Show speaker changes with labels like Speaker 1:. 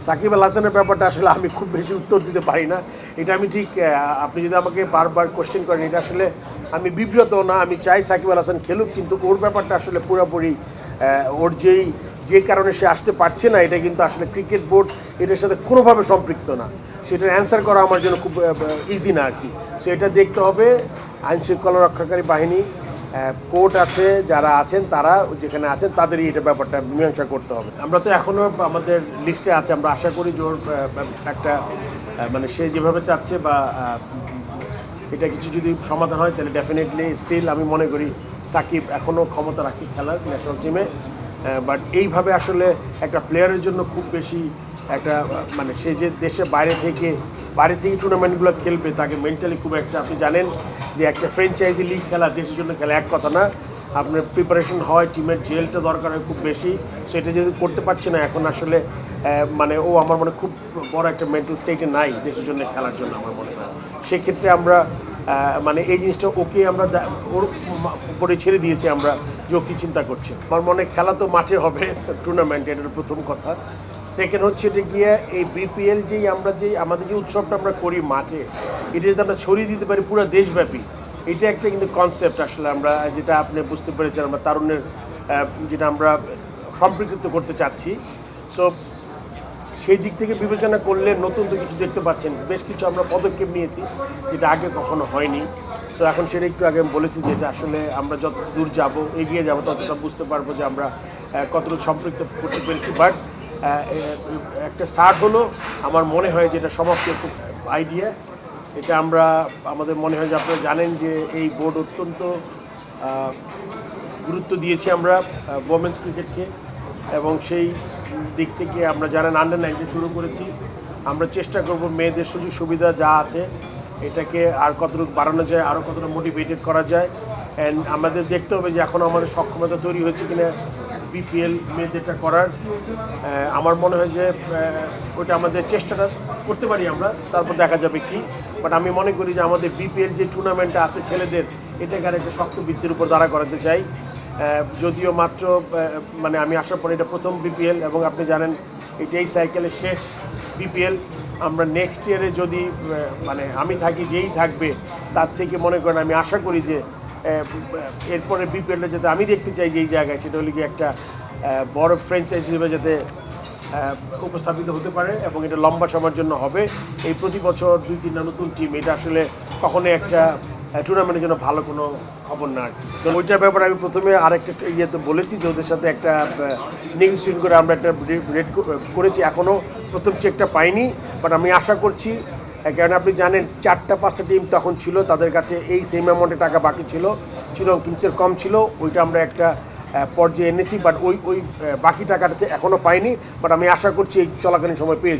Speaker 1: সাকিব আল হাসানের ব্যাপারটা আসলে আমি খুব বেশি উত্তর দিতে পারি না। এটা আমি ঠিক আপনি যদি আমাকে বারবার কোশ্চেন করেন, এটা আসলে আমি বিব্রত না। আমি চাই সাকিব আল হাসান খেলুক, কিন্তু ওর ব্যাপারটা আসলে পুরোপুরি ওর যে কারণে সে আসতে পারছে না, এটা কিন্তু আসলে ক্রিকেট বোর্ড এটার সাথে কোনোভাবে সম্পৃক্ত না। সেটার অ্যান্সার করা আমার জন্য খুব ইজি না আর কি। সো এটা দেখতে হবে আইনশৃঙ্খলা রক্ষাকারী বাহিনী, কোর্ট আছে, যারা আছেন তারা যেখানে আছেন তাদেরই এটা ব্যাপারটা মীমাংসা করতে হবে। আমরা তো এখনও আমাদের লিস্টে আছে, আমরা আশা করি যে ওর একটা মানে সে যেভাবে চাচ্ছে বা এটা কিছু যদি সমাধান হয় তাহলে ডেফিনেটলি স্টিল আমি মনে করি সাকিব এখনও ক্ষমতা রাখি খেলার ন্যাশনাল টিমে। বাট এইভাবে আসলে একটা প্লেয়ারের জন্য খুব বেশি একটা মানে সে যে দেশের বাইরে থেকে টুর্নামেন্টগুলো খেলবে, তাকে মেন্টালি খুব একটা, আপনি জানেন যে একটা ফ্র্যাঞ্চাইজি লিগ খেলা দেশের জন্য খেলা এক কথা না, আপনার প্রিপারেশন হয়, টিমের জেলটা দরকার হয় খুব বেশি। সেটা যদি করতে পারছে না এখন আসলে মানে ও আমার মনে খুব বড় একটা মেন্টাল স্টেটে নাই দেশের জন্য খেলার জন্য আমার মনে হয়। সেক্ষেত্রে আমরা মানে এই জিনিসটা ওকে আমরা ওর উপরে ছেড়ে দিয়েছি আমরা, যে ও কী চিন্তা করছে। আমার মনে খেলা তো মাঠে হবে টুর্নামেন্ট, এটার প্রথম কথা। সেকেন্ড হচ্ছে এটা গিয়ে এই বিপিএল আমাদের যে উৎসবটা আমরা করি মাঠে, এটা যদি আমরা ছড়িয়ে দিতে পারি পুরো দেশব্যাপী, এটা একটা কিন্তু কনসেপ্ট আসলে আমরা যেটা আপনি বুঝতে পেরেছেন, আমরা তারুণ্যের যেটা আমরা সম্পৃক্ত করতে চাচ্ছি। সো সেই দিক থেকে বিবেচনা করলে নতুন তো কিছু দেখতে পাচ্ছেন, বেশ কিছু আমরা পদক্ষেপ নিয়েছি যেটা আগে কখনো হয়নি। সো এখন সেটা একটু আগে আমি বলেছি যে এটা আসলে আমরা যত দূর যাব, এগিয়ে যাব, ততটা বুঝতে পারবো যে আমরা কতটুকু সম্পৃক্ত করতে পেরেছি। বাট একটা স্টার্ট হলো, আমার মনে হয় যে এটা সমাপ্তির খুব আইডিয়া। এটা আমাদের মনে হয় যে আপনারা জানেন যে এই বোর্ড অত্যন্ত গুরুত্ব দিয়েছি আমরা ওমেন্স ক্রিকেটকে, এবং সেই দিক থেকে আমরা জানেন আন্ডার-19 শুরু করেছি। আমরা চেষ্টা করব মেয়েদের সুযোগ সুবিধা যা আছে এটাকে আর কতটুকু বাড়ানো যায়, আরও কতটা মোটিভেটেড করা যায়। অ্যান্ড আমাদের দেখতে হবে যে এখনও আমাদের সক্ষমতা তৈরি হয়েছে কিনা বিপিএল মেয়েদেরটা করার। আমার মনে হয় যে ওটা আমাদের চেষ্টাটা করতে পারি আমরা, তারপর দেখা যাবে কি। বাট আমি মনে করি যে আমাদের বিপিএল যে টুর্নামেন্টটা আছে ছেলেদের, এটাকে আর একটা শক্ত ভিত্তির উপর দাঁড়া করাতে চাই। যদিও মাত্র মানে আমি আসার পরে এটা প্রথম বিপিএল, এবং আপনি জানেন এটাই সাইকেলের শেষ বিপিএল। আমরা নেক্সট ইয়ারে যদি মানে আমি থাকি, যেই থাকবে তার থেকে মনে করেন আমি আশা করি যে এরপরে বিপিএলটা যাতে আমি দেখতে চাই যেই জায়গায়, সেটা হলে কি একটা বড় ফ্র্যাঞ্চাইজি হিসেবে যাতে উপস্থাপিত হতে পারে, এবং এটা লম্বা সময়ের জন্য হবে। এই প্রতি বছর 2-3টা নতুন টিম, এটা আসলে কখনোই একটা টুর্নামেন্টের জন্য ভালো কোনো খবর না আর কি। তো ওইটার ব্যাপারে আমি প্রথমে আরেকটা ইয়েতে বলেছি যে ওদের সাথে একটা নেগোসিয়েশন করে আমরা একটা রেট করেছি। এখনও প্রথম চেকটা পাইনি, বাট আমি আশা করছি, কারণ আপনি জানেন 4-5টা টিম তখন ছিল, তাদের কাছে এই সেম অ্যামাউন্টে টাকা বাকি ছিল, কিংসের কম ছিল। ওইটা আমরা একটা পর্যায়ে এনেছি, বাট ওই বাকি টাকাটাতে এখনও পাইনি, বাট আমি আশা করছি এই চলাকালীন সময় পেয়ে